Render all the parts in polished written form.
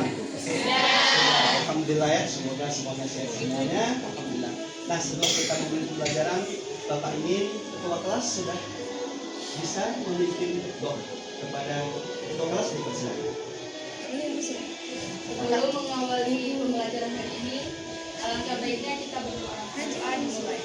pelajaran? Alhamdulillah ya, semoga semuanya sehat semuanya. Alhamdulillah. Nah, sebelum kita memulai pembelajaran, Bapak ingin ketua kelas sudah bisa memimpin doa kepada ketua kelas, dipersilakan. Sebelum mengawali pembelajaran hari ini, alangkah baiknya kita berdoa. Doa dimulai.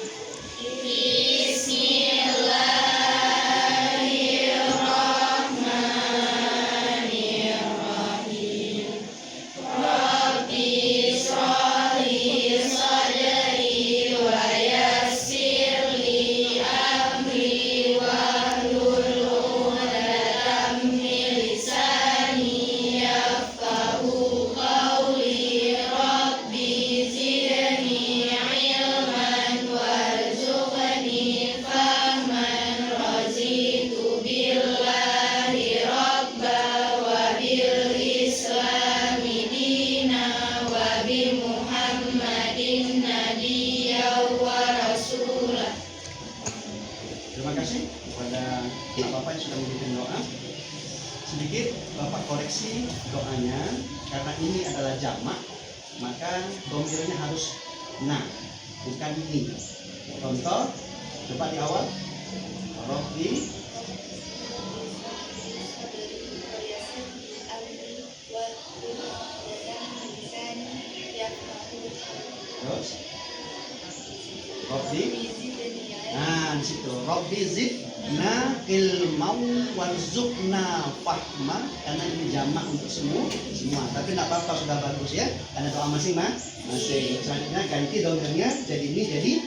Terima kasih kepada Bapak yang sudah memimpin doa. Sedikit Bapak koreksi doanya, karena ini adalah jamak, maka domirnya harus na, bukan ni. Contoh, coba di awal. Robbi. Terus Robbi. Nah, di situ Robbi zidna ilman warzuqna fahma, karena ini jamak untuk semua. Tapi tidak apa-apa, sudah bagus ya. Karena doa masih. Selanjutnya ganti domirnya jadi ini jadi.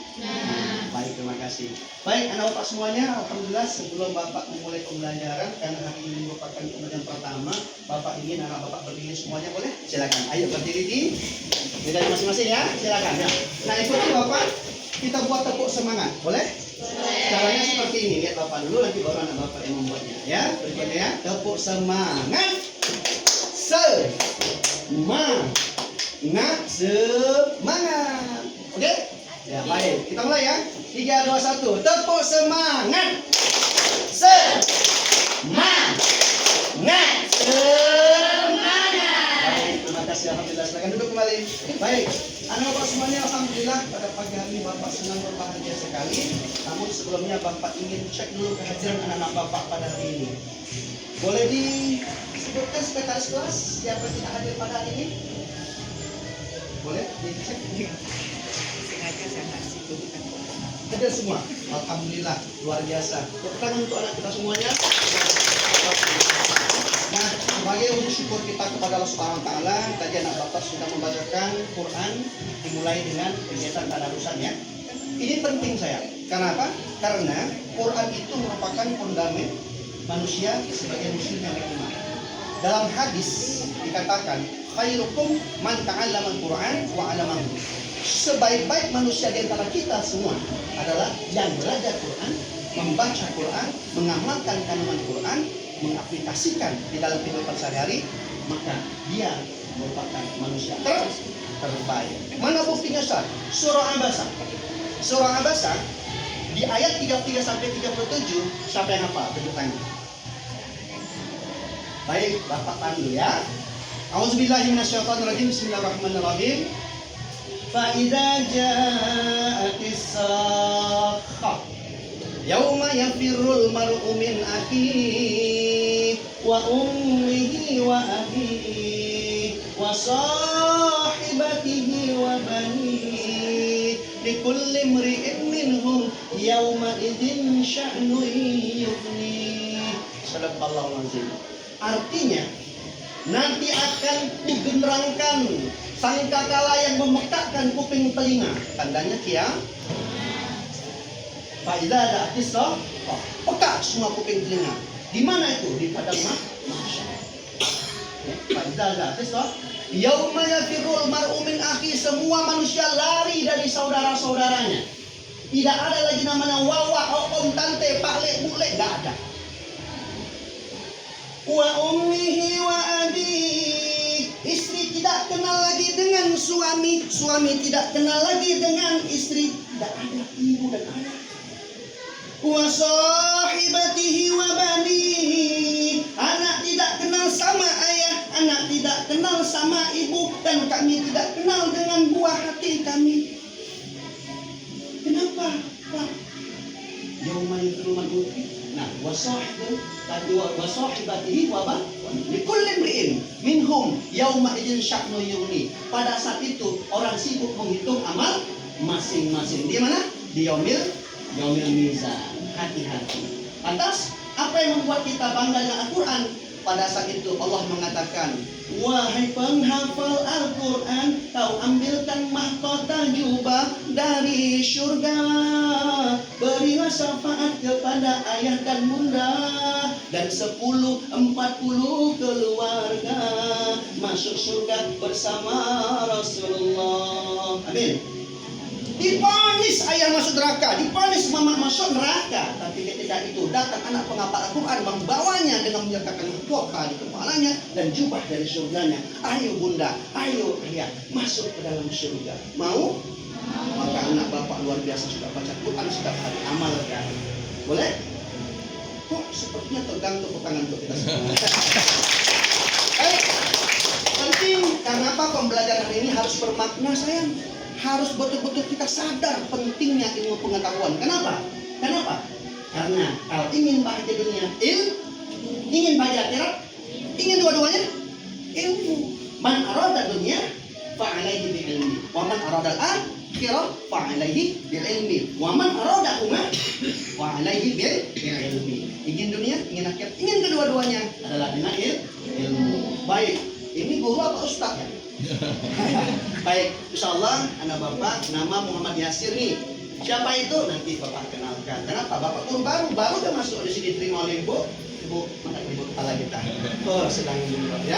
Baik, terima kasih. Baik, anak bapak semuanya, alhamdulillah sebelum bapak memulai pembelajaran, karena hari ini merupakan pembelajaran pertama, bapak ingin anak bapak berdiri semuanya, boleh? Silakan. Ayo berdiri di dari masing-masing ya. Silakan ya. Nah, ikuti bapak. Kita buat tepuk semangat, boleh? Caranya seperti ini, lihat bapak dulu, nanti baru anak bapak yang membuatnya. Ya, berikutnya ya, tepuk semangat, semangat. Oke? Ya, baik. Kita mulai ya. 3, 2, 1. Tepuk semangat, semangat. Baik, terima kasih. Alhamdulillah. Silakan duduk kembali. Baik. Anak bapak semuanya, alhamdulillah pada pagi hari ini bapak senang berbahagia sekali. Namun sebelumnya bapak ingin cek dulu kehadiran anak-anak bapak pada hari ini. Boleh disebutkan sekretaris kelas siapa yang tidak hadir pada hari ini? Boleh dicek? Sengaja saya kasih tunjukkan. Hadir semua. Alhamdulillah, luar biasa. Tepuk tangan untuk anak kita semuanya. Nah, sebagai wujud syukur kita kepada Allah Subhanahu wa taala, tadi anak bapak sudah membacakan Quran dimulai dengan kegiatan tadarusan ya. Ini penting saya. Kenapa? Karena Quran itu merupakan fondamen manusia sebagai muslim yang beriman. Dalam hadis dikatakan, khairukum man ta'allama al-Quran wa 'allamahu. Sebaik-baik manusia di antara kita semua adalah yang belajar Quran, membaca Quran, mengamalkan kandungan Quran, mengaplikasikan di dalam kehidupan sehari-hari, maka dia merupakan manusia terbaik. Mana buktinya Ustaz? Surah Abasa. Surah Abasa di ayat 33 sampai 37, siapa yang hafal? Tunjuk tangan. Baik, Bapak pandu ya. A'udzubillahi minasyaitonirrajim. Bismillahirrahmanirrahim. Fa idza ja'atis sakhah yauma yafirrul mar'u min akhihi wa ummihi wa abihi wa sahibatihi wa banihi likulli imri'in minhum yauma idzin sya'nun yughni. Sadaqallahu azim. Artinya, nanti akan kugenderangkan sangkakala yang memekakkan kuping telinga. Tandanya kiamat. Faidah ada artisah, peka semua kuping telinga. Di mana itu? Di padang mahsyar. Faidah ada artisah. Yauma yafirrul mar'u min akhi, semua manusia lari dari saudara-saudaranya. Tidak ada lagi namanya wawa, om, tante, pak lek, bu lek, tidak ada. Wa ummihi wa abihi, istri tidak kenal lagi dengan suami, suami tidak kenal lagi dengan istri, tidak ada ibu dan anak. Wa sahibatihi wa banihi, anak tidak kenal sama ayah, anak tidak kenal sama ibu, dan kami tidak kenal dengan buah hati kami. Kenapa, Pak? Yauman yutruman uti. Nah, wasahibatihi wabah likullin ri'in minhum yauma idin sya'nu yuni. Pada saat itu orang sibuk menghitung amal masing-masing. Di mana? Di yaumil mizan. Hati-hati. Lantas, apa yang membuat kita bangga dengan Al-Quran? Pada saat itu Allah mengatakan, wahai penghafal Al-Quran, kau ambilkan mahkota jubah dari surga, berilah syafaat kepada ayah dan bunda, dan 10-40 keluarga masuk surga bersama Rasulullah. Amin. Diponis ayah masuk neraka, diponis mama masuk neraka. Tapi ketika itu datang anak penghafal Al-Quran, membawanya dengan menyertakan mahkota di kepalanya dan jubah dari surganya. Ayo bunda, ayo ayah, masuk ke dalam surga. Mau? Maka anak bapak luar biasa sudah baca Quran setiap hari, amalkan. Boleh? Kok sepertinya tegang tepuk tangan untuk kita semua. Penting, karena apa? Pembelajaran ini harus bermakna, sayang. Harus betul-betul kita sadar pentingnya ilmu pengetahuan. Kenapa? Karena kalau ingin bahagia dunia, ingin bahagia akhirat, ingin dua-duanya, ilmu. Man arada dunia fa'alaihi bil ilmi, wa man arada al-akhirah fa'alaihi bil ilmi, wa man arada huma fa'alaihi bil ilmi. Ingin dunia, ingin akhirat, ingin kedua-duanya adalah dengan ilmu. Baik, ini guru apa ustaz ya? Baik, insyaallah anak bapak nama Muhammad Yasir nih. Siapa itu? Nanti bapak kenalkan. Kenapa? Bapak pun baru udah masuk di sini, terima oleh ibu. Ibu, mana ibu kepala kita? Oh, sedang dulu ya.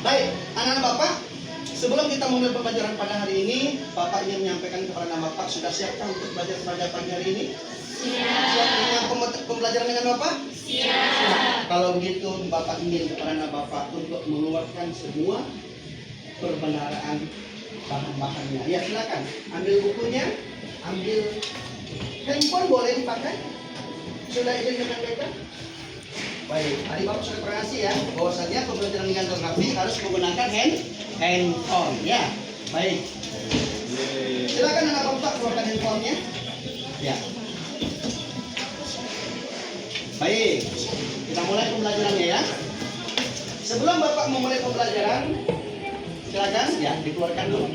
Baik, anak-anak bapak, sebelum kita mulai pembelajaran pada hari ini, bapak ingin menyampaikan kepada anak bapak, sudah siapkah untuk belajar pada pagi hari ini? Siap dengan pembelajaran dengan bapak? Siap. Kalau begitu, bapak ingin kepada anak bapak untuk mengeluarkan semua perbenaraan bahan-bahannya. Ya silakan, ambil bukunya, ambil handphone boleh dipakai. Sudah izin dengan mereka? Baik, tadi bapak sudah koordinasi ya, bahwasanya pembelajaran dengan geografi harus menggunakan handphone. Ya, baik. Silakan anak bapak keluarkan handphonenya. Ya. Baik, kita mulai pembelajarannya ya. Sebelum bapak memulai pembelajaran, silakan ya dikeluarkan dulu.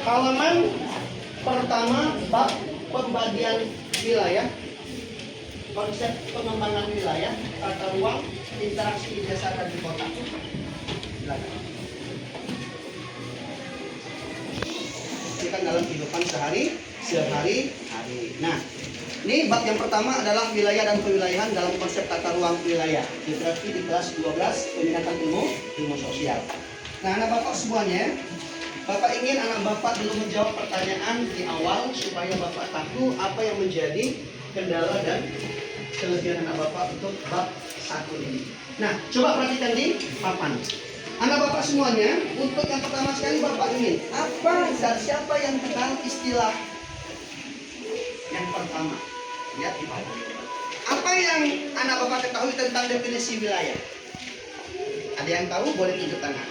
Halaman pertama bab pembagian wilayah, konsep pengembangan wilayah, tata ruang, interaksi di desa dan di kota. Silakan. Kita dalam kehidupan sehari-hari. Nah, ini bab yang pertama adalah wilayah dan kewilayahan dalam konsep tata ruang wilayah. Geografi di kelas 12 peminatan ilmu sosial. Nah, anak bapak semuanya, bapak ingin anak bapak dulu menjawab pertanyaan di awal supaya bapak tahu apa yang menjadi kendala dan kelebihan anak bapak untuk bab 1 ini. Nah, coba perhatikan di papan. Anak bapak semuanya, untuk yang pertama sekali bapak ingin apa dan siapa yang kenal istilah yang pertama? Lihat di bawah. Apa yang anak bapak ketahui tentang definisi wilayah? Ada yang tahu? Boleh tunjuk tangan.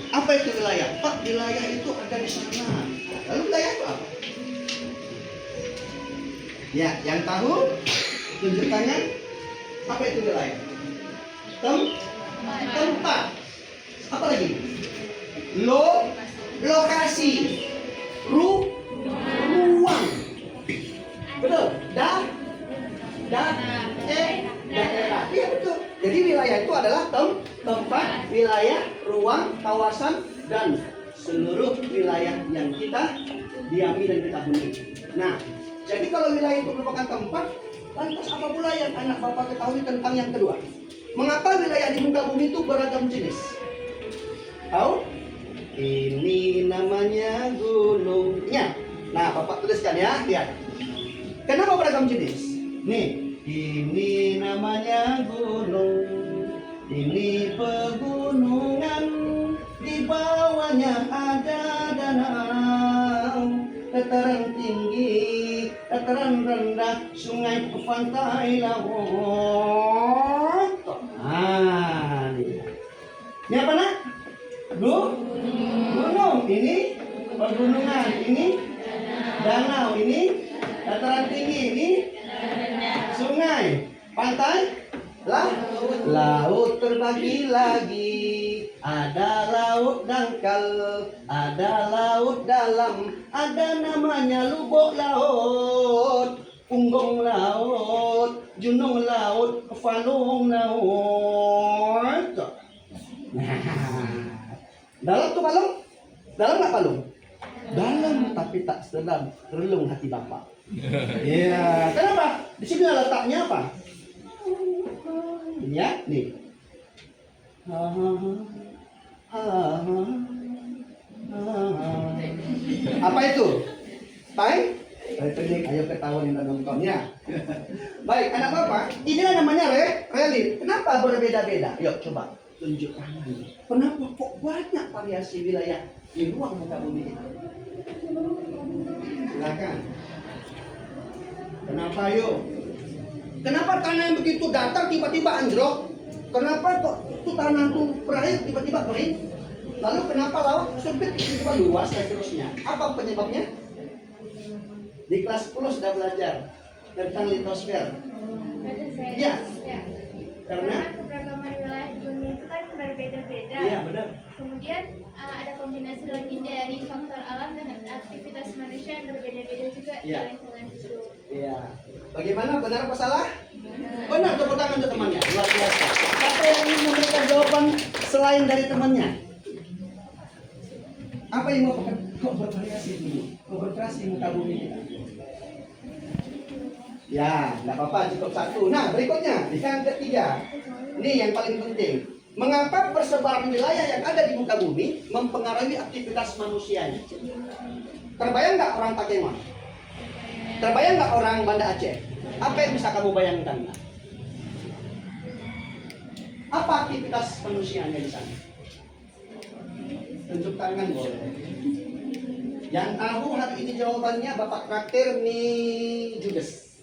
Apa itu wilayah? Pak, wilayah itu ada di sana. Lalu wilayah itu apa? Ya, yang tahu? Tunjuk tangan. Apa itu wilayah? Tempat. Apa lagi? Lokasi. Ruang. Betul? Daerah. Iya betul. Jadi wilayah itu adalah tempat, wilayah, ruang, kawasan, dan seluruh wilayah yang kita diami dan kita huni. Nah, jadi kalau wilayah itu merupakan tempat, lantas apa pula yang anak bapak ketahui tentang yang kedua? Mengapa wilayah di muka bumi itu beragam jenis? Tahu? Ini namanya gunungnya. Nah, bapak tuliskan ya, lihat. Kenapa beragam jenis? Nih, ini namanya gunung. Ini pegunungan. Di bawahnya ada danau. Dataran tinggi dataran rendah, sungai ke pantai laut. Ini apa nak? Gunung. Ini pegunungan. Ini danau. Ini dataran tinggi. Ini sungai. Pantai. Laut terbagi lagi. Ada laut dangkal, ada laut dalam, ada namanya lubuk laut, punggung laut, junung laut, falung laut. Dalam tuh palung? Dalam nggak palung? Dalam tapi tak sedalam relung hati bapak. Iya, kenapa? Di sini letaknya apa? Ya, nih. Apa itu? Pai? Ayo ketahuan yang nonton ya. Baik, anak bapak, ini namanya relief. Kenapa berbeda-beda? Yuk coba tunjukkan. Kenapa kok banyak variasi wilayah di ruang muka bumi kita? Silakan. Kenapa yuk? Kenapa tanah yang begitu datar tiba-tiba anjlok? Kenapa kok itu tanah tuh berair tiba-tiba kering? Lalu kenapa laut sempit tiba-tiba luas dan seterusnya? Apa penyebabnya? Di kelas 10 sudah belajar tentang litosfer. Ya. Karena keberagaman wilayah bumi itu kan berbeda-beda. Iya, benar. Kemudian ada kombinasi lagi dari faktor alam dan aktivitas manusia yang berbeda-beda juga di Iya. lingkungan itu. Iya. Bagaimana? Benar apa salah? Benar, tepuk tangan untuk temannya. Luar biasa. Siapa yang ingin memberikan jawaban selain dari temannya? Apa yang mau kok bervariasi dulu? Kok bervariasi muka bumi kita? Ya, nggak apa-apa, cukup satu. Nah, berikutnya, yang ketiga. Ini yang paling penting. Mengapa persebaran wilayah yang ada di muka bumi mempengaruhi aktivitas manusianya? Terbayang nggak orang Pakemon? Terbayang nggak orang Banda Aceh? Apa yang bisa kamu bayangkan? Apa aktivitas manusianya di sana? Tunjuk tangan boleh. Yang tahu hari ini jawabannya Bapak traktir mie judes.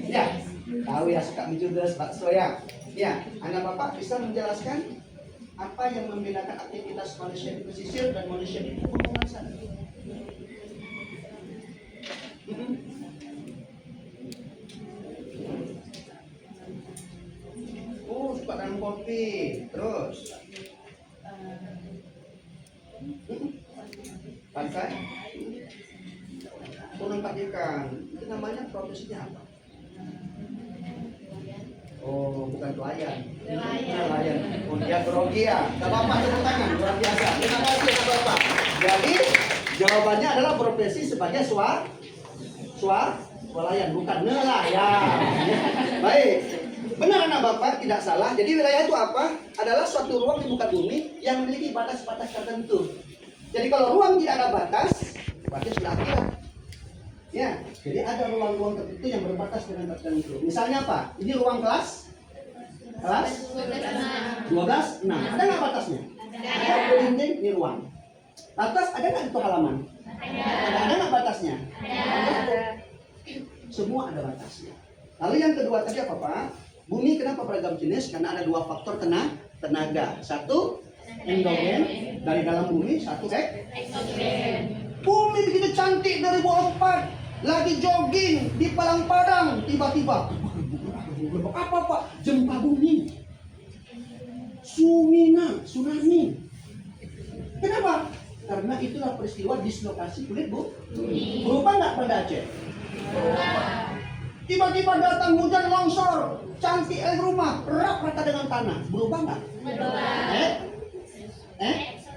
Ya, tahu ya suka mie judes, bakso ya. Ya, anak Bapak bisa menjelaskan apa yang membedakan aktivitas manusia di pesisir dan manusia di pegunungan sana? Suka dengan kopi, terus pantai, menangkap ikan, itu namanya profesinya apa? Oh, bukan pelayan. Nelayan. Oh, dia grogi ya. Bapak tepuk tangan, luar biasa. Terima kasih Bapak. Jadi jawabannya adalah profesi sebagai swalayan, bukan nelayan. Baik. Benar anak Bapak, tidak salah. Jadi wilayah itu apa? Adalah suatu ruang di muka bumi yang memiliki batas-batas tertentu. Jadi kalau ruang tidak ada batas, berarti sudah akhirat. Ya, jadi ada ruang-ruang tertentu yang berbatas dengan tertentu. Misalnya apa? Ini ruang kelas 12, 6. Ada nggak batasnya? Ada. Dinding, ini ruang. Atas ada nggak itu halaman? Ada nggak batasnya? Ada. Semua ada batasnya. Lalu yang kedua tadi apa Pak? Bumi kenapa beragam jenis? Karena ada dua faktor tenaga. Satu endogen dari dalam bumi, satu eksogen. Bumi begitu cantik 2004. Lagi jogging di padang-padang, tiba-tiba apa Pak? Gempa bumi, tsunami. Kenapa? Karena itulah peristiwa dislokasi kulit berubah nggak pada Aceh? Tiba-tiba datang hujan longsor, cantik rumah, rata dengan tanah, berubah nggak?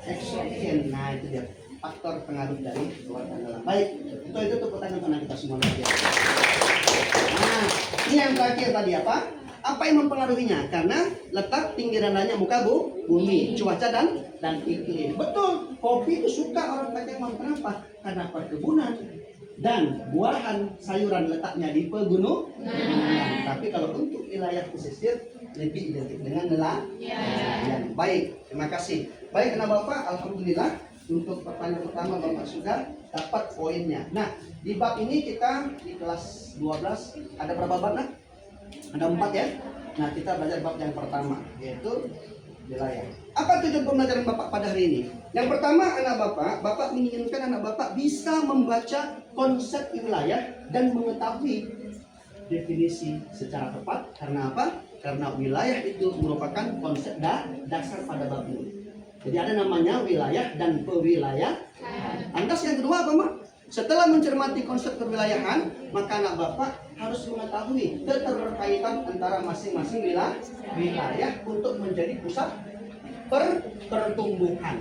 Eksogen. Nah itu dia faktor pengaruh dari luar dan dalam. Baik, itu tepuk tangan kita semua. Nah, ini yang terakhir tadi apa? Apa yang mempengaruhinya? Karena letak tinggi rendahnya muka bumi, cuaca dan iklim. Betul, kopi itu suka orang Pakemon. Kenapa? Karena perkebunan dan buahan sayuran letaknya di pegunungan. Tapi kalau untuk wilayah pesisir lebih identik dengan nelayan. Baik, terima kasih. Baik, anak Bapak, alhamdulillah untuk pertanyaan pertama Bapak sudah dapat poinnya. Nah, di bab ini kita di kelas 12 ada berapa bab nak? Ada 4 ya. Nah, kita belajar bab yang pertama yaitu wilayah. Apa tujuan pembelajaran Bapak pada hari ini? Yang pertama, Bapak menginginkan anak Bapak bisa membaca konsep wilayah dan mengetahui definisi secara tepat. Karena apa? Karena wilayah itu merupakan konsep dasar pada bab ini. Jadi ada namanya wilayah dan pewilayahan. Lantas yang kedua apa, Mak? Setelah mencermati konsep kewilayahan, maka anak Bapak harus mengetahui keterkaitan antara masing-masing wilayah untuk menjadi pusat pertumbuhan.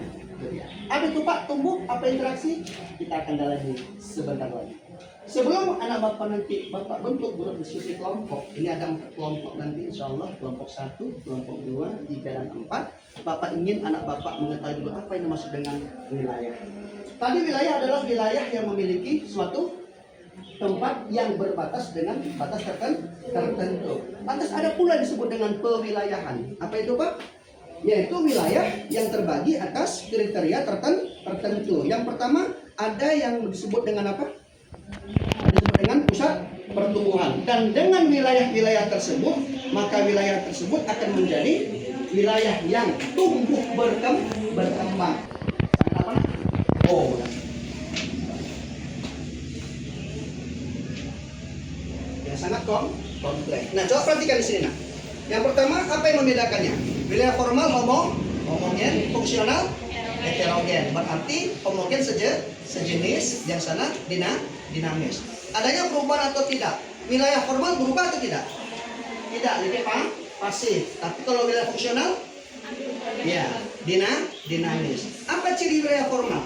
Ada tuh Pak, tumbuh apa interaksi? Kita akan dalami sebentar lagi. Sebelum anak Bapak nanti Bapak bentuk grup diskusi kelompok, ini ada 4 kelompok nanti insya Allah, kelompok 1, kelompok 2, 3, dan 4. Bapak ingin anak Bapak mengetahui dulu apa yang dimaksud dengan wilayah. Tadi wilayah adalah wilayah yang memiliki suatu tempat yang berbatas dengan batas tertentu. Lantas ada pula disebut dengan pewilayahan. Apa itu Pak? Yaitu wilayah yang terbagi atas kriteria tertentu. Yang pertama ada yang disebut dengan apa? Disebut dengan pusat pertumbuhan. Dan dengan wilayah-wilayah tersebut, maka wilayah tersebut akan menjadi wilayah yang tumbuh berkembang. Apa? Oh, ya sangat kompleks. Nah, coba perhatikan di sini nak. Yang pertama, apa yang membedakannya? Wilayah formal homogen, fungsional heterogen. Berarti homogen sejenis, yang sana dinamis. Adanya perubahan atau tidak? Wilayah formal berubah atau tidak? Tidak, lebih pasif. Tapi kalau wilayah fungsional, ya dinamis. Apa ciri wilayah formal?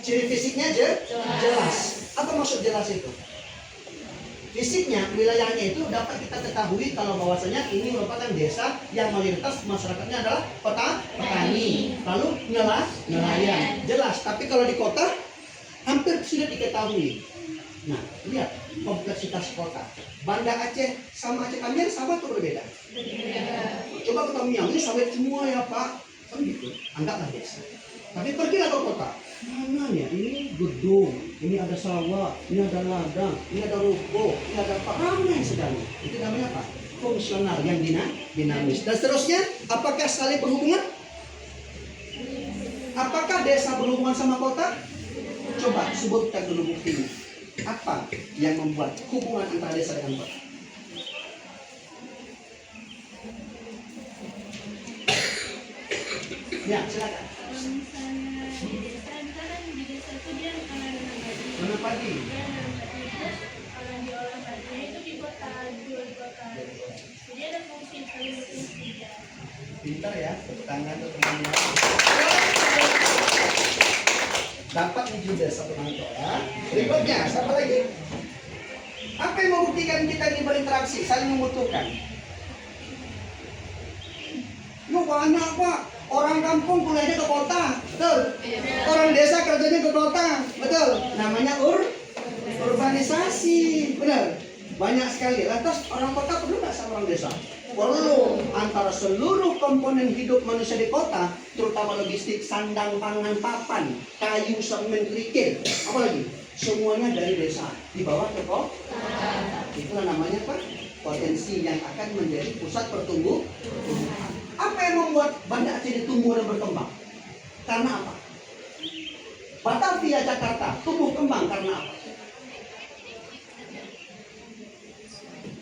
Ciri fisiknya jelas. Apa maksud jelas itu? Fisiknya, wilayahnya itu dapat kita ketahui kalau bahwasanya ini merupakan desa yang mayoritas masyarakatnya adalah petani, lalu nelayan. Jelas, tapi kalau di kota hampir sudah diketahui. Nah, lihat kompleksitas kota. Banda Aceh sama Aceh Tamiang sama atau berbeda? Coba ke Tamiang, ini sawit semua ya Pak. Kan gitu, anggaplah desa. Tapi pergilah ke kota. Mana ya? Ini gedung, ini ada sawah, ini ada ladang, ini ada ruko, ini ada apa? Ramai sekali. Itu namanya apa? Fungsional yang dinamis. Dan seterusnya, apakah saling berhubungan? Apakah desa berhubungan sama kota? Coba sebutkan dulu buktinya. Apa yang membuat hubungan antara desa dengan kota? Ya, silakan. Mana pagi? Kalau diolah padi itu di kota jual di kota. Jadi ada fungsi saling berfungsi. Pintar ya, tepuk tangan untuk teman-teman. Dapat nih juga satu mangkok ya. Berikutnya, siapa lagi? Apa yang membuktikan kita ini berinteraksi, saling membutuhkan? Lu banyak Pak. Orang kampung kuliahnya ke kota, betul? Orang desa kerjanya ke kota, betul? Namanya urbanisasi, benar? Banyak sekali. Lantas orang kota perlu nggak sama orang desa? Perlu. Antara seluruh komponen hidup manusia di kota, terutama logistik, sandang, pangan, papan, kayu, semen, kerikil, apalagi semuanya dari desa dibawa ke kota. Itulah namanya Pak, potensi yang akan menjadi pusat pertumbuhan. Apa yang membuat Banda Aceh ini tumbuh dan berkembang? Karena apa? Batavia Jakarta tumbuh kembang karena apa?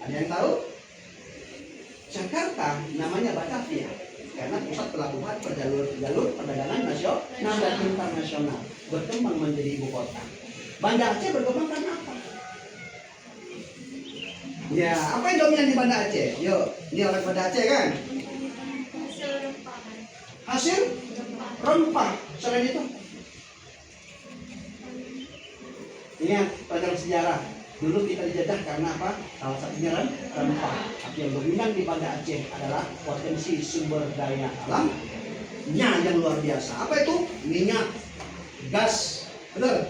Ada yang tahu? Jakarta namanya Batavia karena pusat pelabuhan jalur perdagangan nasional dan internasional, berkembang menjadi ibu kota. Banda Aceh berkembang karena apa? Ya, apa yang dominan di Banda Aceh? Yuk, ini orang Banda Aceh kan? Hasil rempah. Selain itu, ingat pelajaran sejarah. Dulu kita dijajah karena apa? Salah satunya rempah. Tapi yang dominan di Banda Aceh adalah potensi sumber daya alamnya yang luar biasa. Apa itu? Minyak, gas, betul?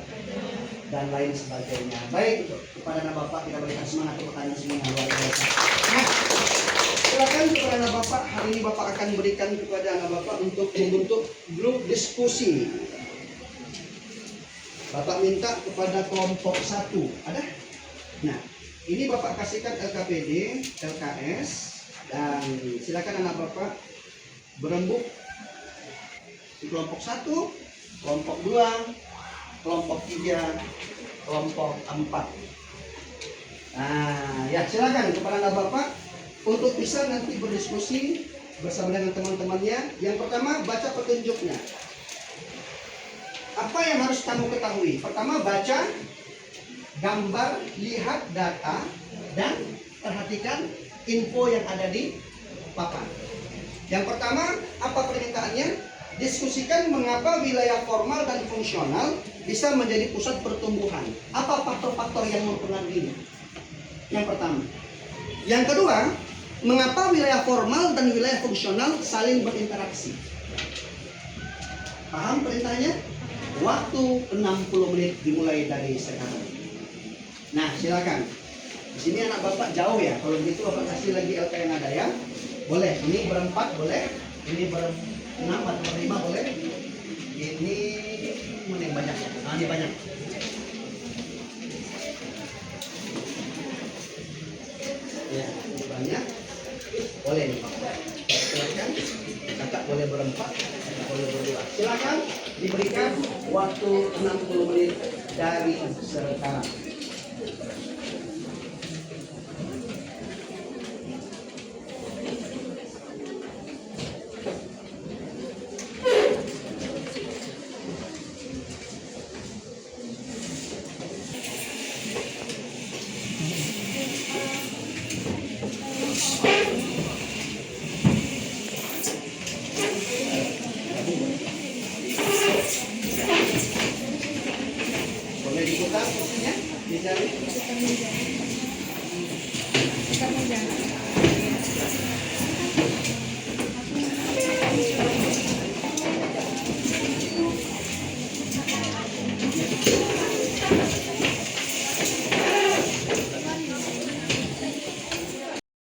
Dan lain sebagainya. Baik, kepada anak Bapak kita berikan semangat untuk pertanyaan semua luar biasa. Nah, silakan kepada anak Bapak, hari ini Bapak akan berikan kepada anak Bapak untuk membentuk grup diskusi. Bapak minta kepada kelompok 1. Ada? Nah, ini Bapak kasihkan LKPD, LKS, dan silakan anak Bapak berembuk di kelompok 1, kelompok 2, kelompok 3, kelompok 4. Nah, ya silakan kepada anak Bapak untuk bisa nanti berdiskusi bersama dengan teman-temannya. Yang pertama, baca petunjuknya. Apa yang harus kamu ketahui? Pertama, baca gambar, lihat data, dan perhatikan info yang ada di papan. Yang pertama, apa permintaannya? Diskusikan mengapa wilayah formal dan fungsional bisa menjadi pusat pertumbuhan. Apa faktor-faktor yang mempengaruhinya? Yang pertama. Yang kedua, mengapa wilayah formal dan wilayah fungsional saling berinteraksi? Paham perintahnya? Waktu 60 menit dimulai dari sekarang. Nah, silakan. Di sini anak Bapak jauh ya. Kalau begitu Bapak kasih lagi LK yang ada ya. Boleh. Ini berempat boleh. Ini berenam atau berlima boleh. Ini mana yang banyak? Nah, ini banyak. Ya, ini banyak. Boleh nih Pak. Silakan. Kakak boleh berempat, kakak boleh berdua. Silakan diberikan waktu 60 menit dari sekarang.